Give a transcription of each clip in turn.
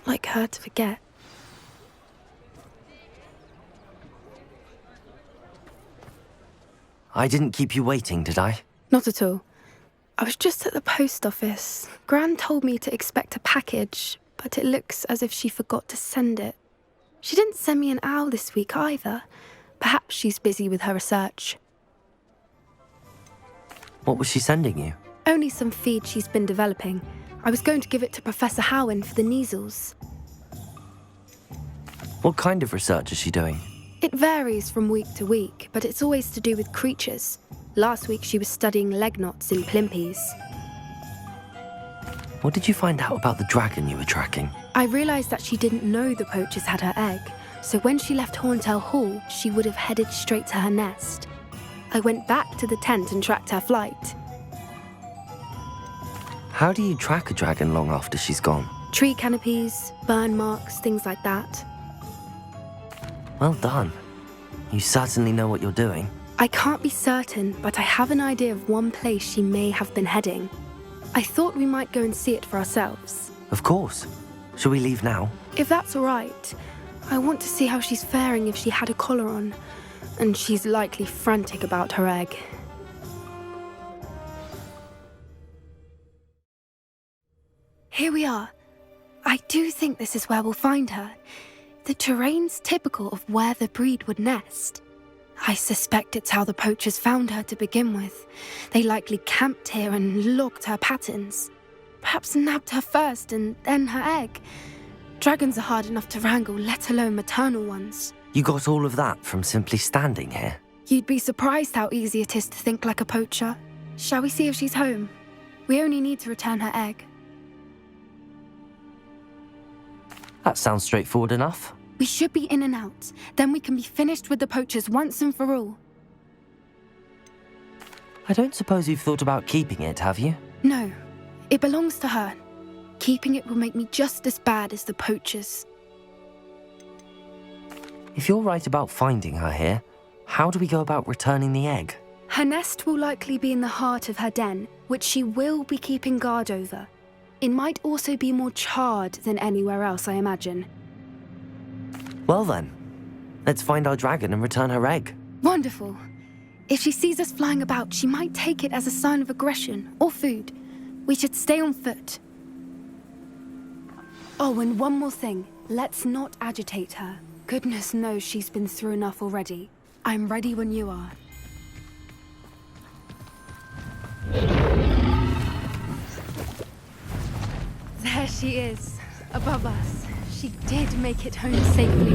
not like her to forget. I didn't keep you waiting, did I? Not at all. I was just at the post office. Gran told me to expect a package, but it looks as if she forgot to send it. She didn't send me an owl this week either. Perhaps she's busy with her research. What was she sending you? Only some feed she's been developing. I was going to give it to Professor Howen for the measles. What kind of research is she doing? It varies from week to week, but it's always to do with creatures. Last week she was studying leg knots in plimpies. What did you find out about the dragon you were tracking? I realised that she didn't know the poachers had her egg, so when she left Horntail Hall, she would have headed straight to her nest. I went back to the tent and tracked her flight. How do you track a dragon long after she's gone? Tree canopies, burn marks, things like that. Well done. You certainly know what you're doing. I can't be certain, but I have an idea of one place she may have been heading. I thought we might go and see it for ourselves. Of course. Shall we leave now? If that's all right. I want to see how she's faring if she had a collar on. And she's likely frantic about her egg. Here we are. I do think this is where we'll find her. The terrain's typical of where the breed would nest. I suspect it's how the poachers found her to begin with. They likely camped here and logged her patterns. Perhaps nabbed her first and then her egg. Dragons are hard enough to wrangle, let alone maternal ones. You got all of that from simply standing here? You'd be surprised how easy it is to think like a poacher. Shall we see if she's home? We only need to return her egg. That sounds straightforward enough. We should be in and out. Then we can be finished with the poachers once and for all. I don't suppose you've thought about keeping it, have you? No. It belongs to her. Keeping it will make me just as bad as the poachers. If you're right about finding her here, how do we go about returning the egg? Her nest will likely be in the heart of her den, which she will be keeping guard over. It might also be more charred than anywhere else, I imagine. Well then, let's find our dragon and return her egg. Wonderful. If she sees us flying about, she might take it as a sign of aggression or food. We should stay on foot. Oh, and one more thing. Let's not agitate her. Goodness knows she's been through enough already. I'm ready when you are. There she is, above us. She did make it home safely.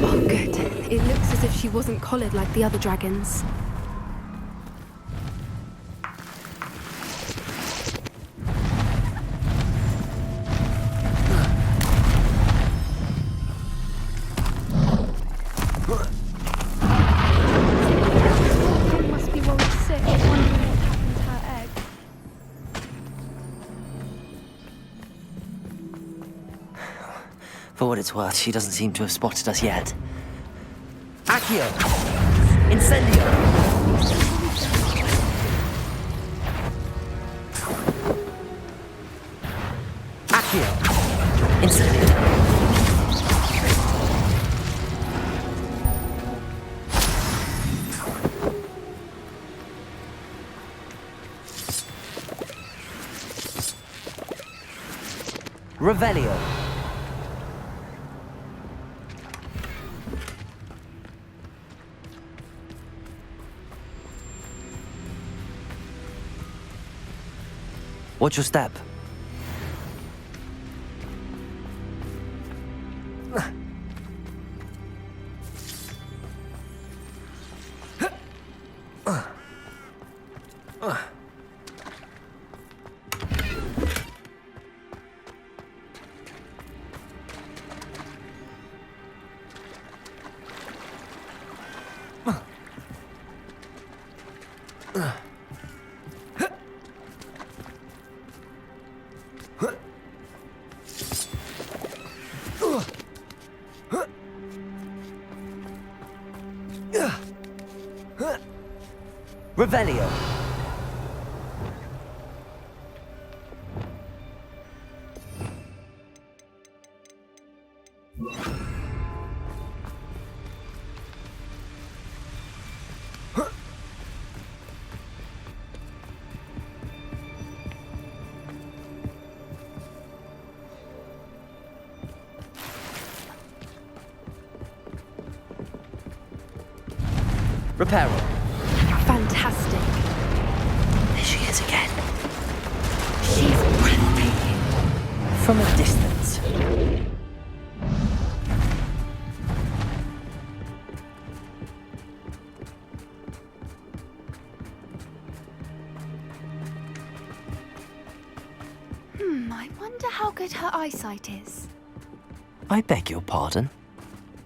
Oh, good. It looks as if she wasn't collared like the other dragons. Must be worried sick, wondering what happened to her egg. For what it's worth, she doesn't seem to have spotted us yet. Accio! Incendio! Accio! Incendio! Revelio! Watch your step. Revelio. Repair her. Fantastic. There she is again. She's breathtaking. From a distance. I wonder how good her eyesight is. I beg your pardon?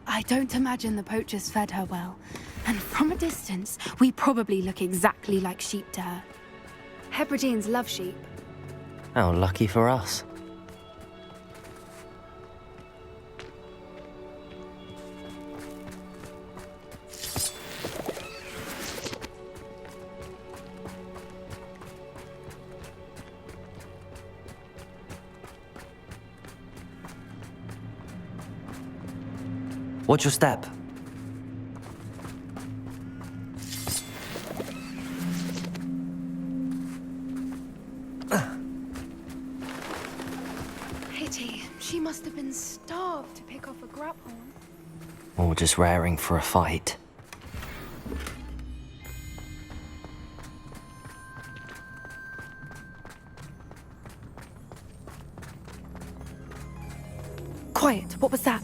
I don't imagine the poachers fed her well. And from a distance, we probably look exactly like sheep to her. Hebrideans love sheep. How lucky for us. Watch your step. Pity. She must have been starved to pick off a grubhorn. Or just raring for a fight. Quiet. What was that?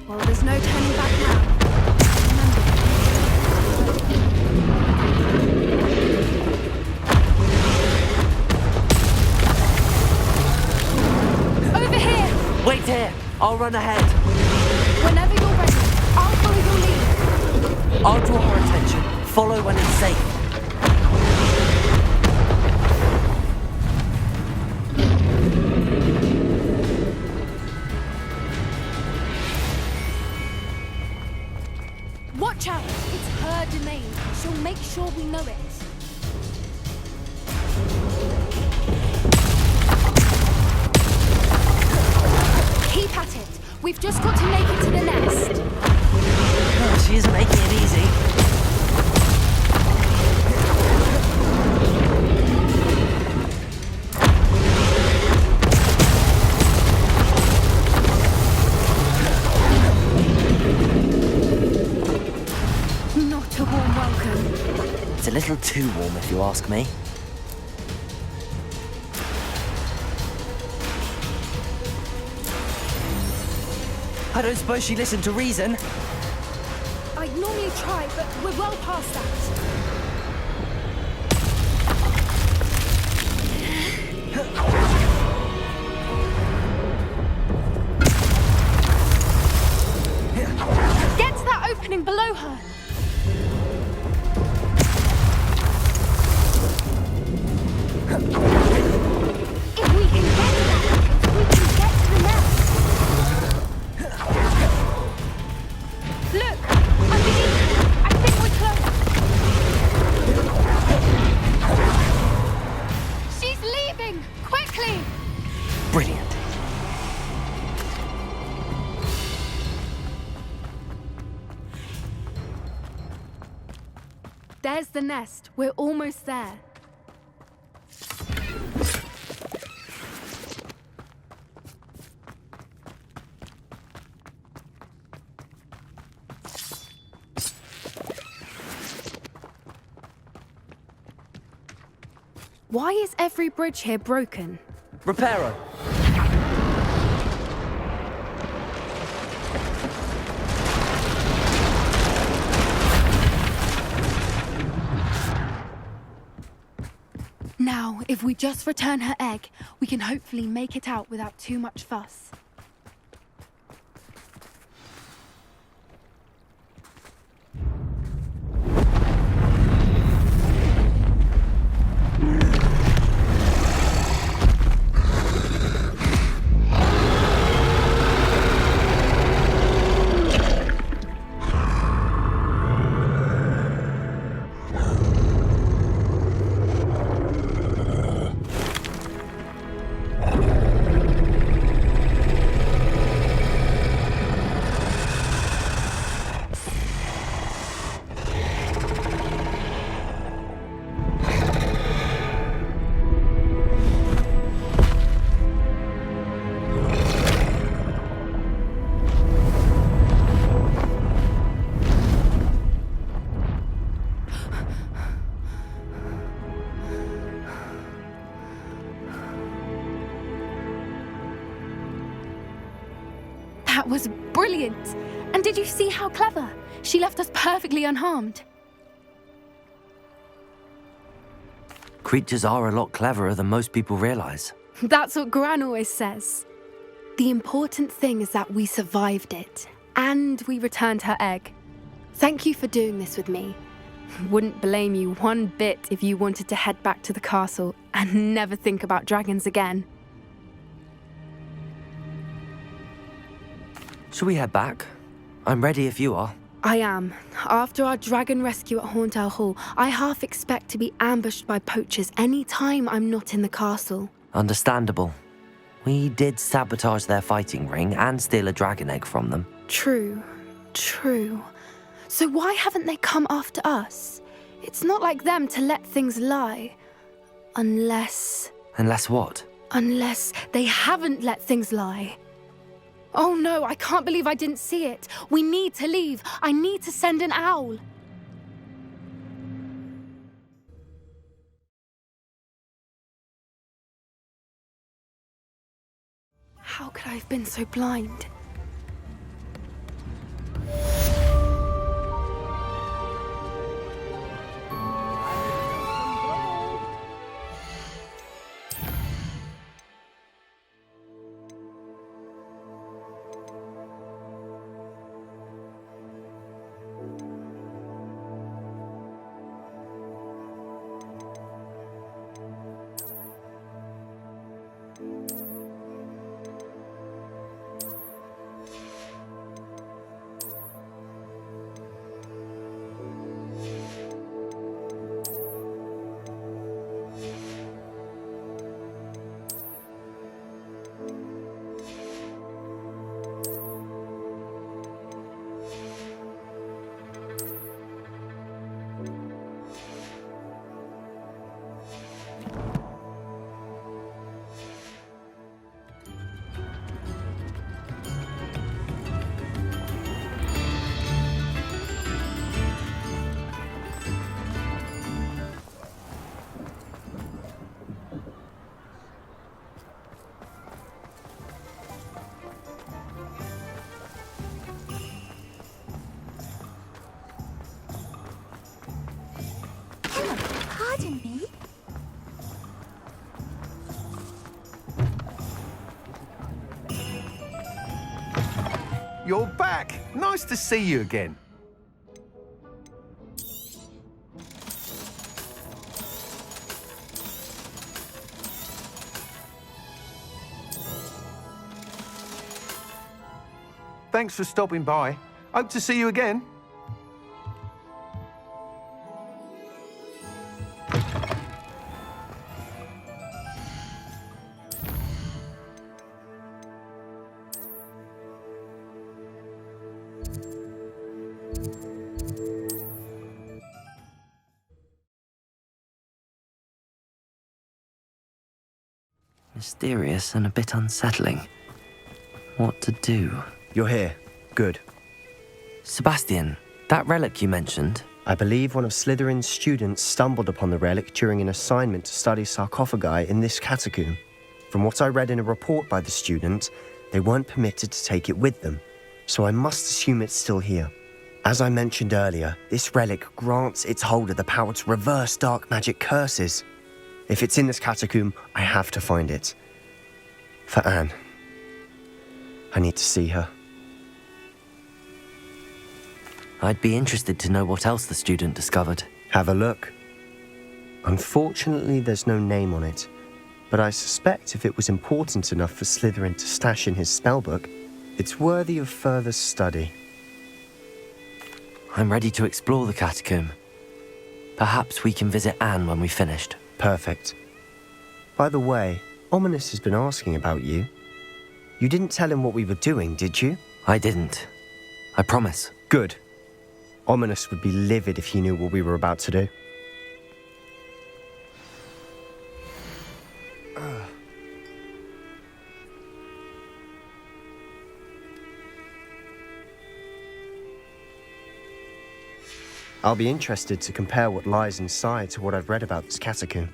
Well, there's no turning back now. Remember. Over here! Wait here! I'll run ahead. Whenever you're ready, I'll follow your lead. I'll draw her attention. Follow when it's safe. Watch out! It's her domain. She'll make sure we know it. Keep at it. We've just got to make it to the nest. Oh, she isn't making it easy. Not a warm welcome. It's a little too warm, if you ask me. I don't suppose she listened to reason. I normally try, but we're well past that. Get to that opening below her. If we can get to that, we can get to the nest. Look! Underneath her! I think we're close! She's leaving! Quickly! Brilliant. There's the nest. We're almost there. Why is every bridge here broken? Repair her. Now, if we just return her egg, we can hopefully make it out without too much fuss. That was brilliant! And did you see how clever? She left us perfectly unharmed. Creatures are a lot cleverer than most people realize. That's what Gran always says. The important thing is that we survived it, and we returned her egg. Thank you for doing this with me. Wouldn't blame you one bit if you wanted to head back to the castle and never think about dragons again. Shall we head back? I'm ready if you are. I am. After our dragon rescue at Hauntel Hall, I half expect to be ambushed by poachers any time I'm not in the castle. Understandable. We did sabotage their fighting ring and steal a dragon egg from them. True. So why haven't they come after us? It's not like them to let things lie. Unless what? Unless they haven't let things lie. Oh no, I can't believe I didn't see it. We need to leave. I need to send an owl. How could I have been so blind? Pardon me? You're back! Nice to see you again. Thanks for stopping by. Hope to see you again. Mysterious and a bit unsettling. What to do? You're here. Good. Sebastian, that relic you mentioned, I believe one of Slytherin's students stumbled upon the relic during an assignment to study sarcophagi in this catacomb. From what I read in a report by the student, they weren't permitted to take it with them, so I must assume it's still here. As I mentioned earlier, this relic grants its holder the power to reverse dark magic curses. If it's in this catacomb, I have to find it. For Anne. I need to see her. I'd be interested to know what else the student discovered. Have a look. Unfortunately, there's no name on it, but I suspect if it was important enough for Slytherin to stash in his spellbook, it's worthy of further study. I'm ready to explore the catacomb. Perhaps we can visit Anne when we've finished. Perfect. By the way, Ominous has been asking about you. You didn't tell him what we were doing, did you? I didn't. I promise. Good. Ominous would be livid if he knew what we were about to do. I'll be interested to compare what lies inside to what I've read about this catacomb.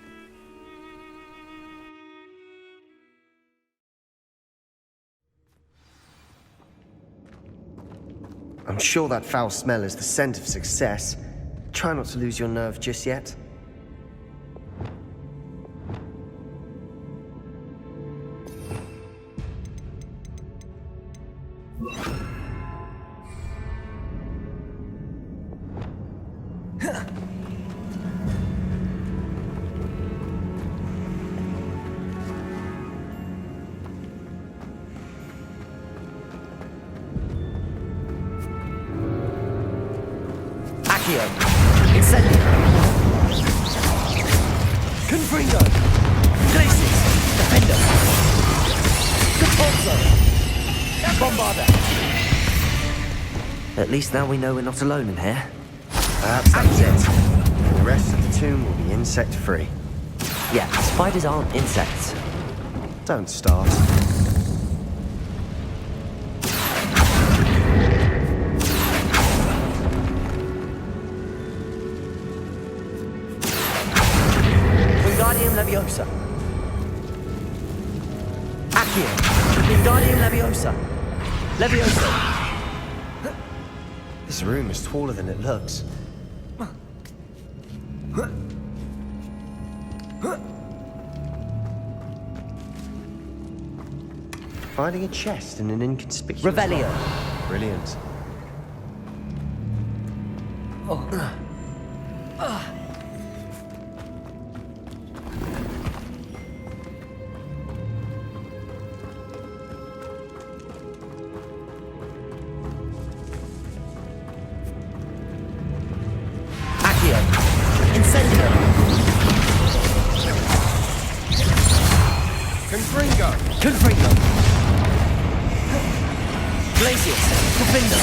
I'm sure that foul smell is the scent of success. Try not to lose your nerve just yet. Incendio! Confringo! Glacis! Defender! Capozzo! Bombarder! At least now we know we're not alone in here. Perhaps that's it. The rest of the tomb will be insect-free. Yeah, spiders aren't insects. Don't start. Wingardium Leviosa. Accio. Wingardium Leviosa. Leviosa. This room is taller than it looks. Finding a chest in an inconspicuous... Revelio. Brilliant. Accio. Incendio. Confringo! Confringo. Glacius. Defender.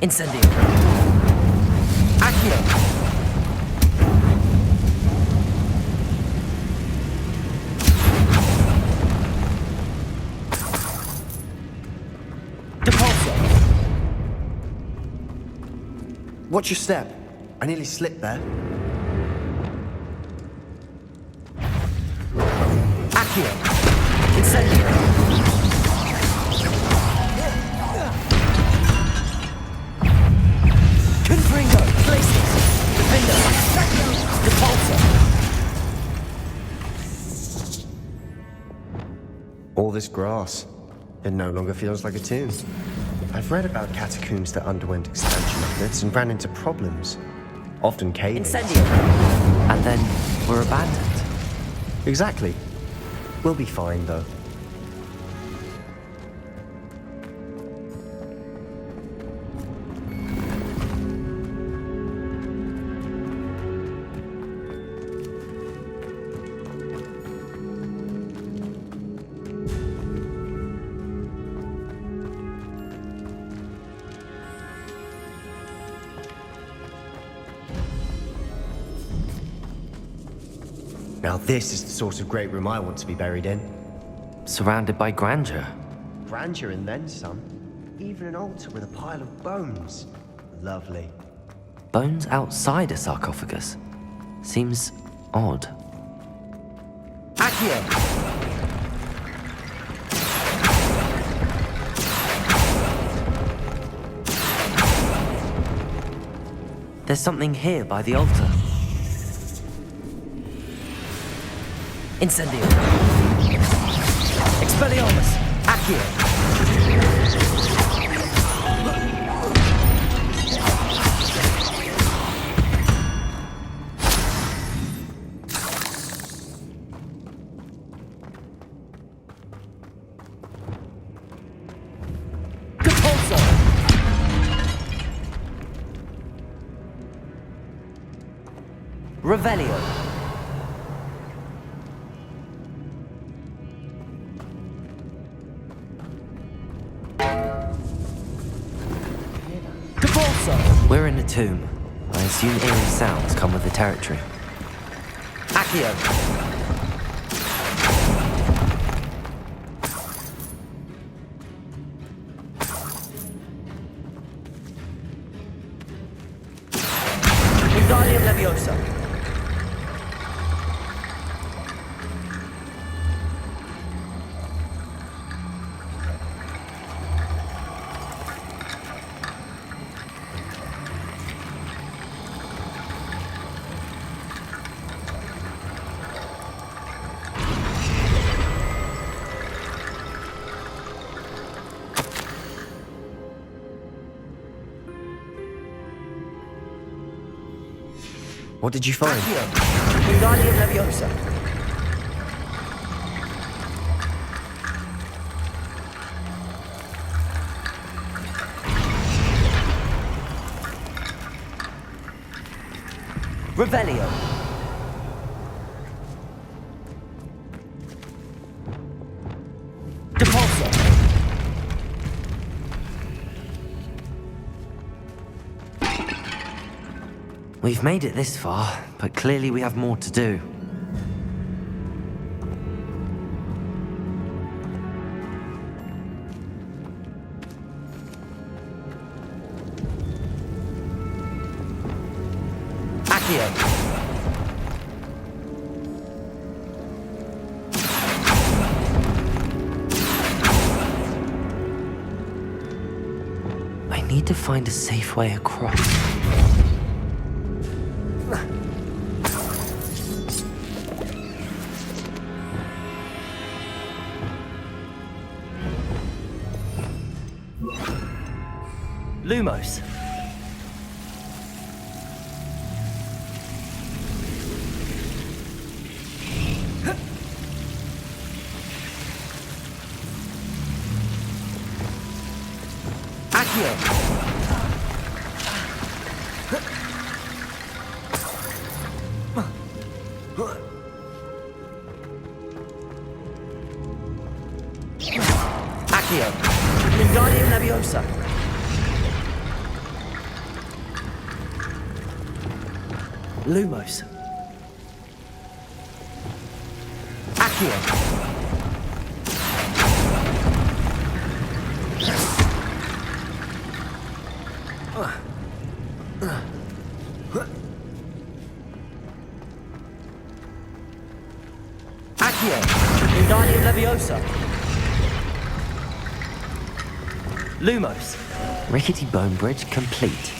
Incendio. Accio. Depulso. Watch your step. I nearly slipped there. Accio. Incendio. Confringo. Glacius. Defender. Depulso. All this grass. It no longer feels like a tomb. I've read about catacombs that underwent expansion methods and ran into problems. Often cave-ins. Incendio. And then we're abandoned. Exactly. We'll be fine, though. Now this is the sort of great room I want to be buried in. Surrounded by grandeur. Grandeur and then some. Even an altar with a pile of bones. Lovely. Bones outside a sarcophagus. Seems odd. Accio! There's something here by the altar. Incendio. Expelliarmus. Accio. Capozzo. Revelio. We're in a tomb. I assume eerie sounds come with the territory. Accio! What did you find? Wingardium Leviosa. Revelio. Depulso. We've made it this far, but clearly we have more to do. Accio. I need to find a safe way across. Lumos. Accio. Accio. Wingardium Leviosa. Lumos. Accio. Accio. Wingardium Leviosa. Lumos. Rickety bone bridge complete.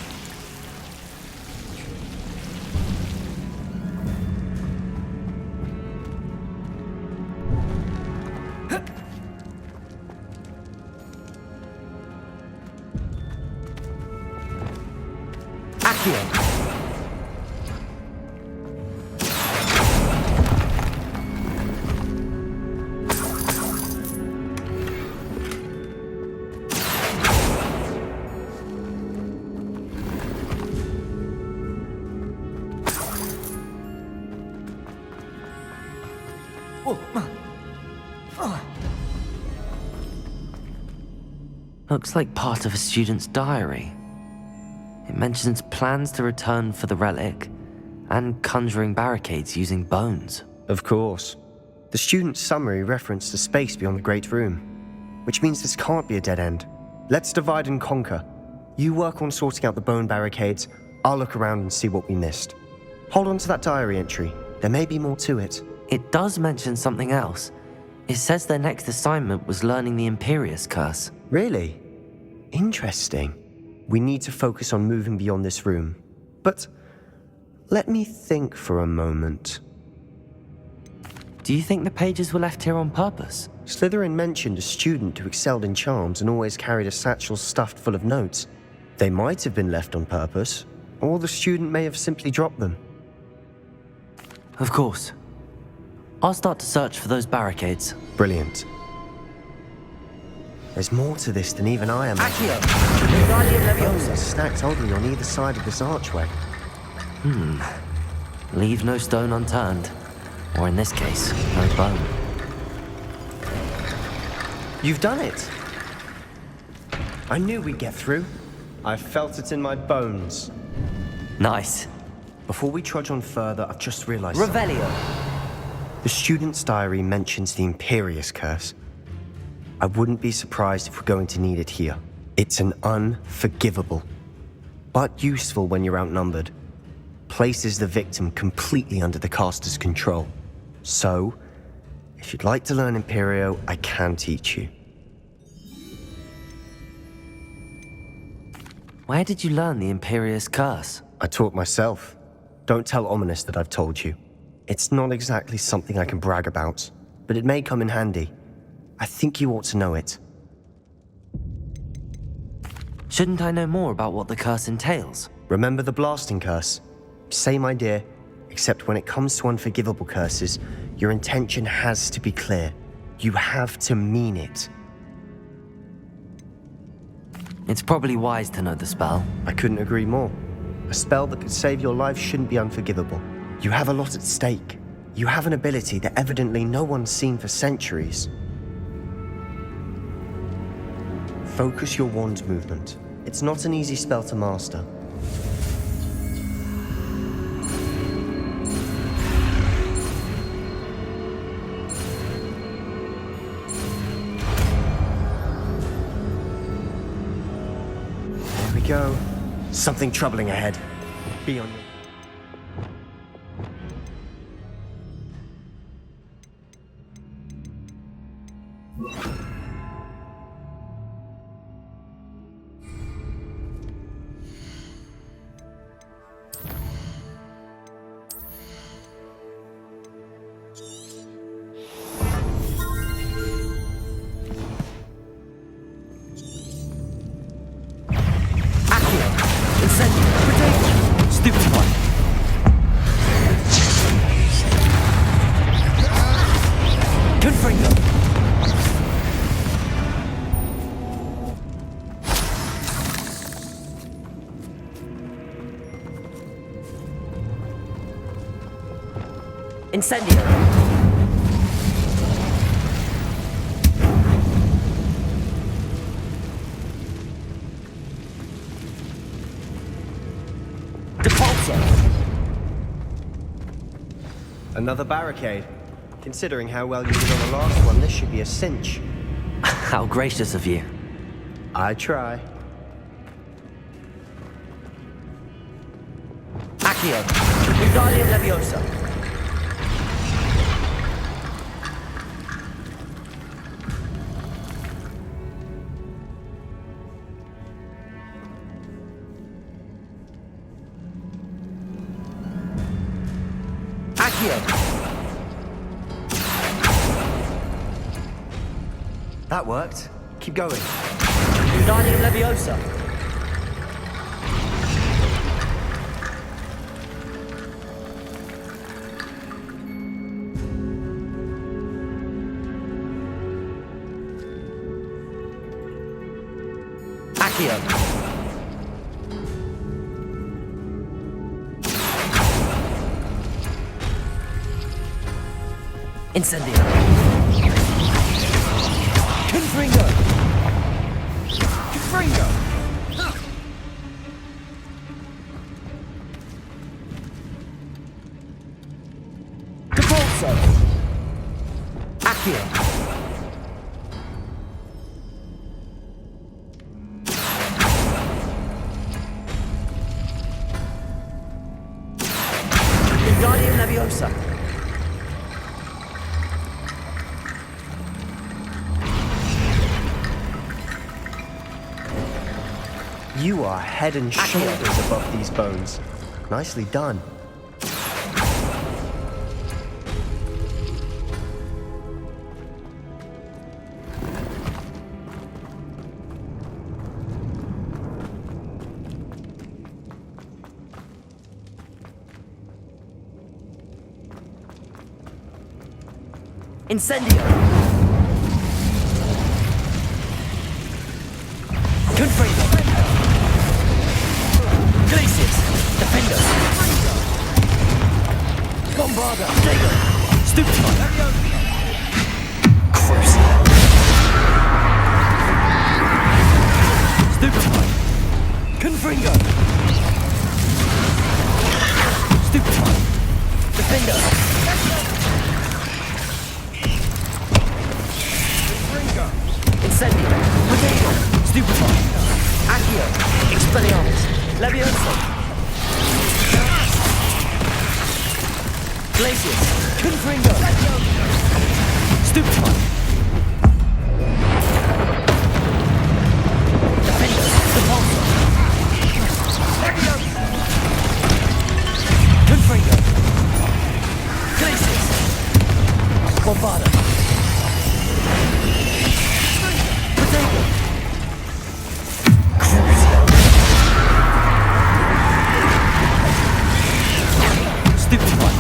Accio. Looks like part of a student's diary. It mentions plans to return for the relic and conjuring barricades using bones. Of course. The student's summary referenced a space beyond the Great Room, which means this can't be a dead end. Let's divide and conquer. You work on sorting out the bone barricades, I'll look around and see what we missed. Hold on to that diary entry. There may be more to it. It does mention something else. It says their next assignment was learning the Imperius Curse. Really? Interesting. We need to focus on moving beyond this room. But let me think for a moment. Do you think the pages were left here on purpose? Slytherin mentioned a student who excelled in charms and always carried a satchel stuffed full of notes. They might have been left on purpose, or the student may have simply dropped them. Of course. I'll start to search for those barricades. Brilliant. There's more to this than even I imagined. Accio. Wingardium Bones Leviosa. stacked oddly on either side of this archway. Leave no stone unturned. Or in this case, no bone. You've done it! I knew we'd get through. I felt it in my bones. Nice. Before we trudge on further, I've just realized something. Revelio. The student's diary mentions the Imperius Curse. I wouldn't be surprised if we're going to need it here. It's an unforgivable, but useful when you're outnumbered. Places the victim completely under the caster's control. So, if you'd like to learn Imperio, I can teach you. Where did you learn the Imperius Curse? I taught myself. Don't tell Ominous that I've told you. It's not exactly something I can brag about, but it may come in handy. I think you ought to know it. Shouldn't I know more about what the curse entails? Remember the blasting curse? Same idea, Except when it comes to unforgivable curses, your intention has to be clear. You have to mean it. It's probably wise to know the spell. I couldn't agree more. A spell that could save your life shouldn't be unforgivable. You have a lot at stake. You have an ability that evidently no one's seen for centuries. Focus your wand movement. It's not an easy spell to master. There we go. Something troubling ahead. Be on your... Stupid one. Confringo. Incendio. Another barricade. Considering how well you did on the last one, this should be a cinch. How gracious of you. I try. Accio. Wingardium Leviosa. That worked. Keep going. Wingardium Leviosa. Accio. Incendio. Confringo. Confringo. Capulso. Accio. Wingardium Leviosa. You are head and shoulders above these bones. Nicely done. Incendio. Confringo. Glacius. Defender. Bombarda. Dago. Stupefy. Crucial. Stupefy. Confringo. Stupefy. Defender. Incendio. Potato. Stupefy. Accio. Expelliarmus. Leviosa. Glacius. Confringo. Stupefy. Defender. Repulsor. Confringo. Glacius. Bombarda. Potato. Stupefy.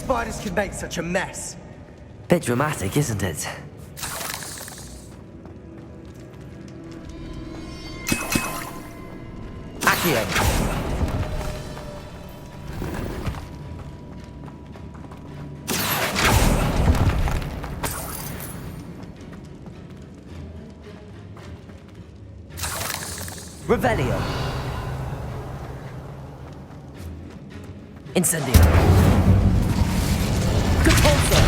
spiders could make such a mess. Bit dramatic, isn't it? Accio! Revelio. Incendio. Compulso.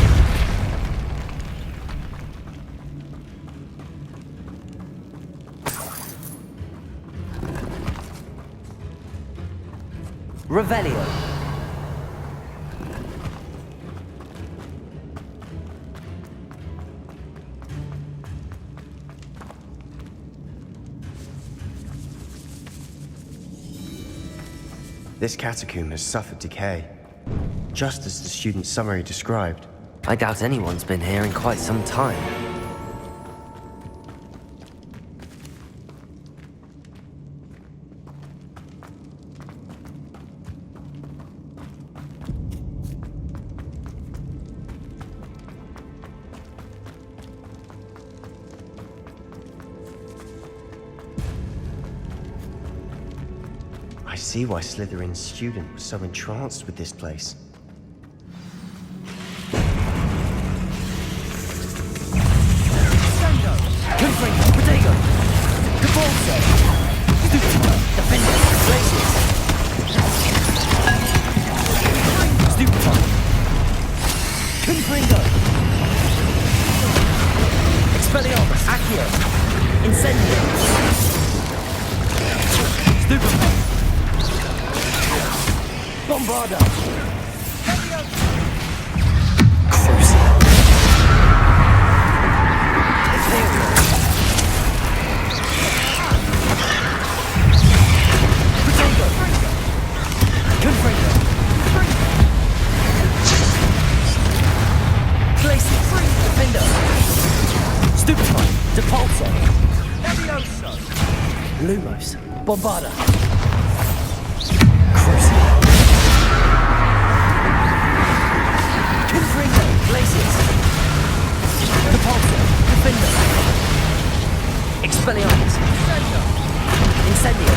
Revelio. This catacomb has suffered decay, just as the student's summary described. I doubt anyone's been here in quite some time. I see why Slytherin's student was so entranced with this place. Confringo, Protego, Cabolso, Defender, Glacius, Stupefy, Confringo, Expelliarmus, Accio, Incendio, Stupefy, Bombarda, Crucial, Imperial, Confringo, Glacius, Defender, Stupefy, Depulso, Levioso, Lumos, Bombarda, Crucial, Confringo, Glacius, Depulso, Defender, Expelliarmus, Incendio,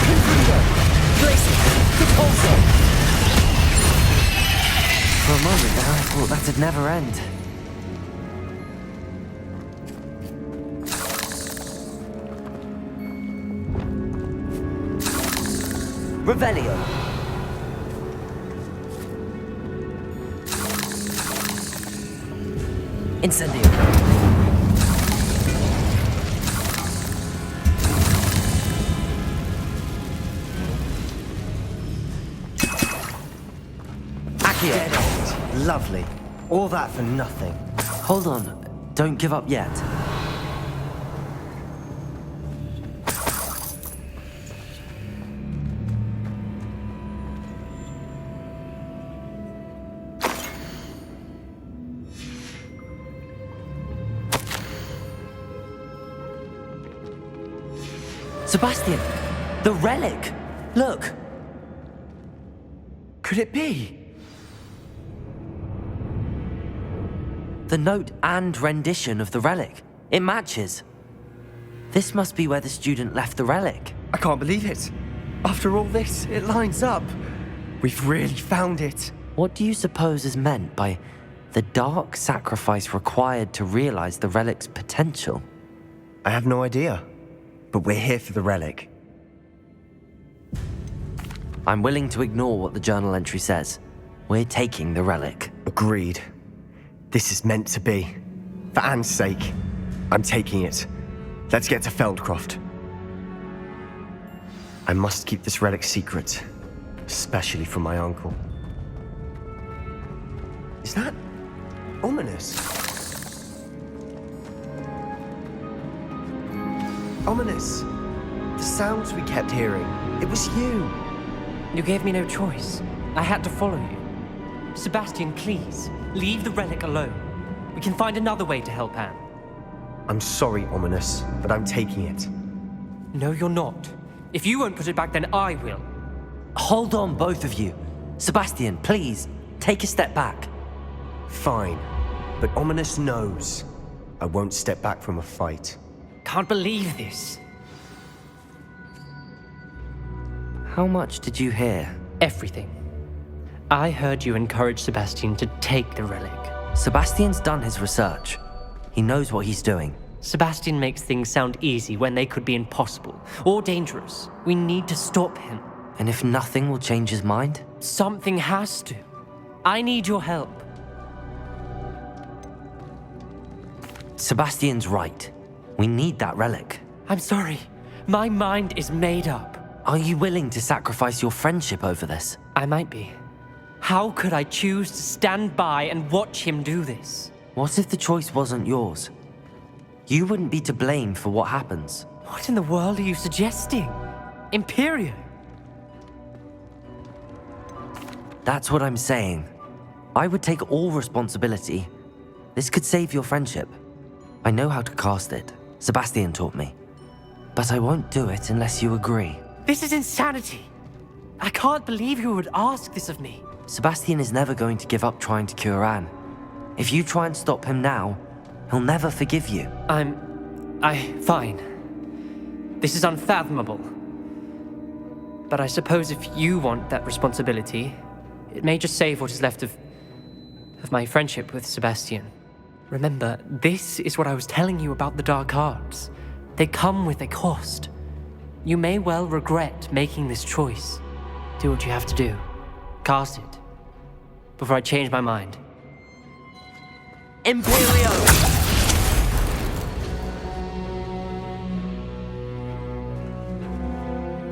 Confringo, Glacius, Depulso. For a moment there, I thought that'd never end. Revelio. Incendio. Accio. Lovely. All that for nothing. Hold on. Don't give up yet. Sebastian! The relic! Look! Could it be? The note and rendition of the relic. It matches. This must be where the student left the relic. I can't believe it. After all this, it lines up. We've really found it. What do you suppose is meant by the dark sacrifice required to realize the relic's potential? I have no idea. But we're here for the relic. I'm willing to ignore what the journal entry says. We're taking the relic. Agreed. This is meant to be. For Anne's sake, I'm taking it. Let's get to Feldcroft. I must keep this relic secret, especially from my uncle. Is that ominous? Ominous. The sounds we kept hearing. It was you. You gave me no choice. I had to follow you. Sebastian, please, leave the relic alone. We can find another way to help Anne. I'm sorry, Ominous, but I'm taking it. No, you're not. If you won't put it back, then I will. Hold on, both of you. Sebastian, please, take a step back. Fine, but Ominous knows I won't step back from a fight. Can't believe this. How much did you hear? Everything. I heard you encourage Sebastian to take the relic. Sebastian's done his research. He knows what he's doing. Sebastian makes things sound easy when they could be impossible or dangerous. We need to stop him. And if nothing will change his mind? Something has to. I need your help. Sebastian's right. We need that relic. I'm sorry. My mind is made up. Are you willing to sacrifice your friendship over this? I might be. How could I choose to stand by and watch him do this? What if the choice wasn't yours? You wouldn't be to blame for what happens. What in the world are you suggesting? Imperio? That's what I'm saying. I would take all responsibility. This could save your friendship. I know how to cast it. Sebastian taught me. But I won't do it unless you agree. This is insanity. I can't believe you would ask this of me. Sebastian is never going to give up trying to cure Anne. If you try and stop him now, he'll never forgive you. Fine. This is unfathomable. But I suppose if you want that responsibility, it may just save what is left of my friendship with Sebastian. Remember, this is what I was telling you about the dark arts. They come with a cost. You may well regret making this choice. Do what you have to do. Cast it. Before I change my mind. Imperio!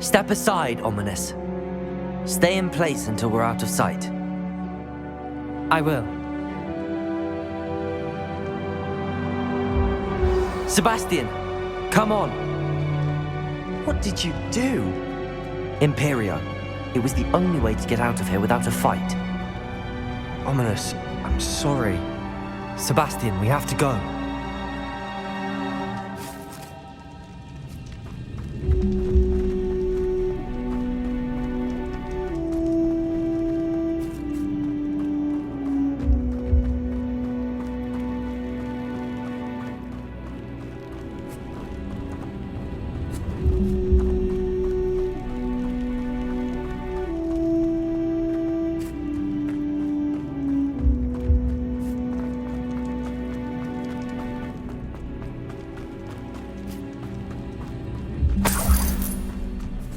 Step aside, Ominous. Stay in place until we're out of sight. I will. Sebastian, come on. What did you do? Imperio. It was the only way to get out of here without a fight. Ominous, I'm sorry. Sebastian, we have to go.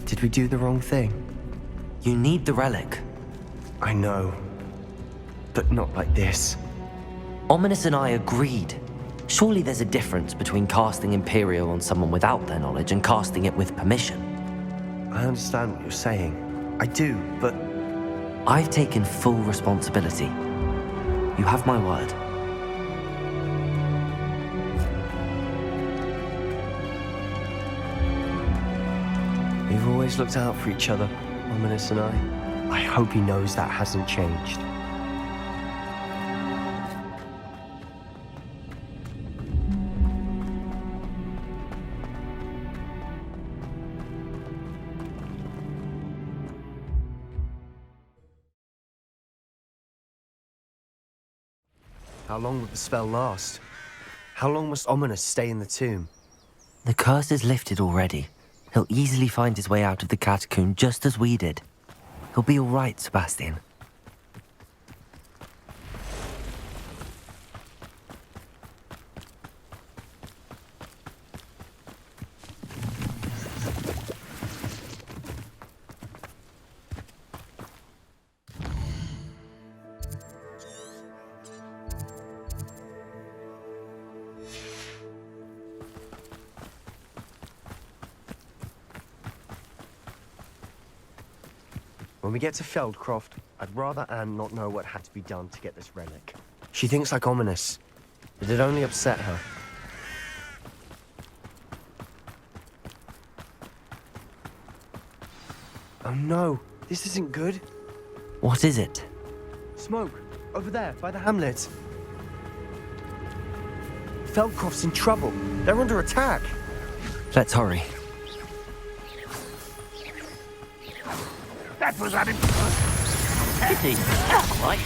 Did we do the wrong thing? You need the relic. I know. But not like this. Ominous and I agreed. Surely there's a difference between casting Imperio on someone without their knowledge and casting it with permission. I understand what you're saying. I do, but... I've taken full responsibility. You have my word. We've always looked out for each other, Ominous and I. I hope he knows that hasn't changed. How long will the spell last? How long must Ominous stay in the tomb? The curse is lifted already. He'll easily find his way out of the catacomb just as we did. He'll be all right, Sebastian. When we get to Feldcroft, I'd rather Anne not know what had to be done to get this relic. She thinks like Ominous, but it only upset her. Oh no, this isn't good. What is it? Smoke, over there, by the hamlet. Feldcroft's in trouble. They're under attack. Let's hurry. That was Kitty, right?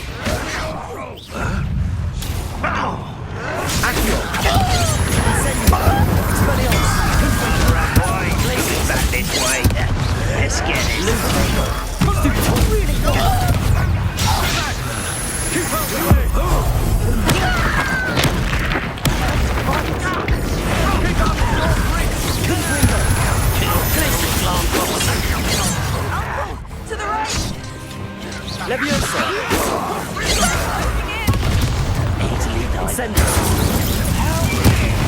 Back this way. Let's get it. To the right! Leviosa! Incendio!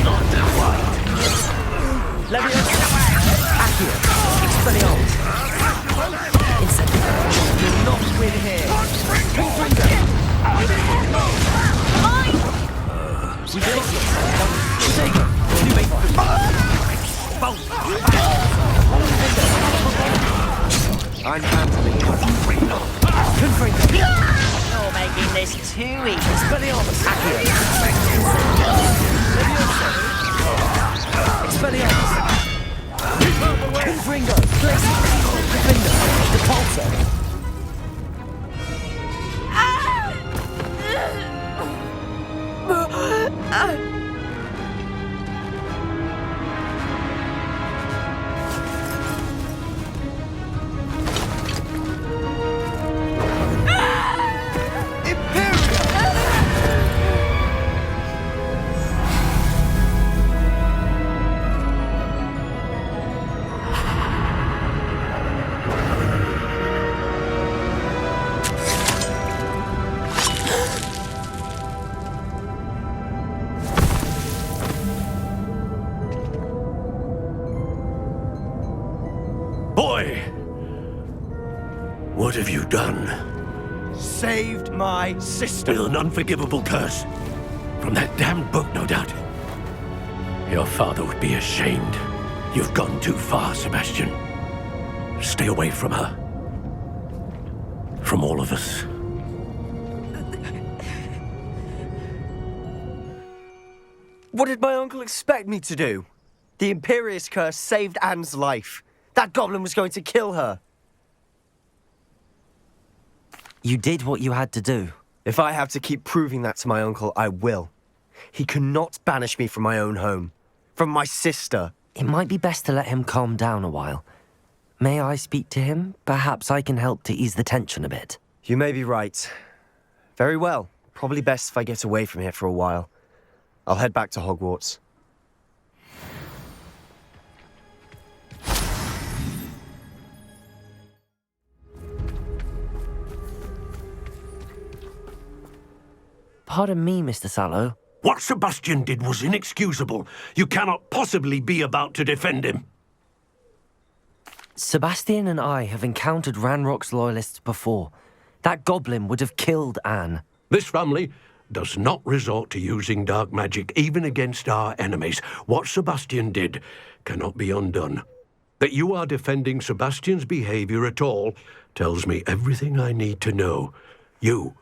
Not the white! Leviosa! Accio! Expelliarmus! Incendio! You'll not win here! Confringo! I'm handling it. You're making this too easy. Expelliarmus! Accio! Leviosa! Expelliarmus! Confringo! Defender! Repulsor! Boy! What have you done? Saved my sister. With an unforgivable curse. From that damned book, no doubt. Your father would be ashamed. You've gone too far, Sebastian. Stay away from her. From all of us. What did my uncle expect me to do? The Imperious Curse saved Anne's life. That goblin was going to kill her. You did what you had to do. If I have to keep proving that to my uncle, I will. He cannot banish me from my own home. From my sister. It might be best to let him calm down a while. May I speak to him? Perhaps I can help to ease the tension a bit. You may be right. Very well. Probably best if I get away from here for a while. I'll head back to Hogwarts. Pardon me, Mr. Sallow. What Sebastian did was inexcusable. You cannot possibly be about to defend him. Sebastian and I have encountered Ranrock's loyalists before. That goblin would have killed Anne. This family does not resort to using dark magic even against our enemies. What Sebastian did cannot be undone. That you are defending Sebastian's behavior at all tells me everything I need to know. You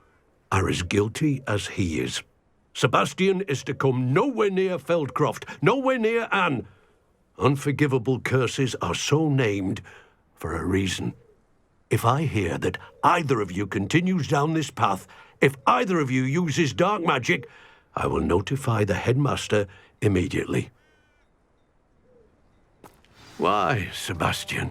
are as guilty as he is. Sebastian is to come nowhere near Feldcroft, nowhere near Anne. Unforgivable curses are so named for a reason. If I hear that either of you continues down this path, if either of you uses dark magic, I will notify the headmaster immediately. Why, Sebastian?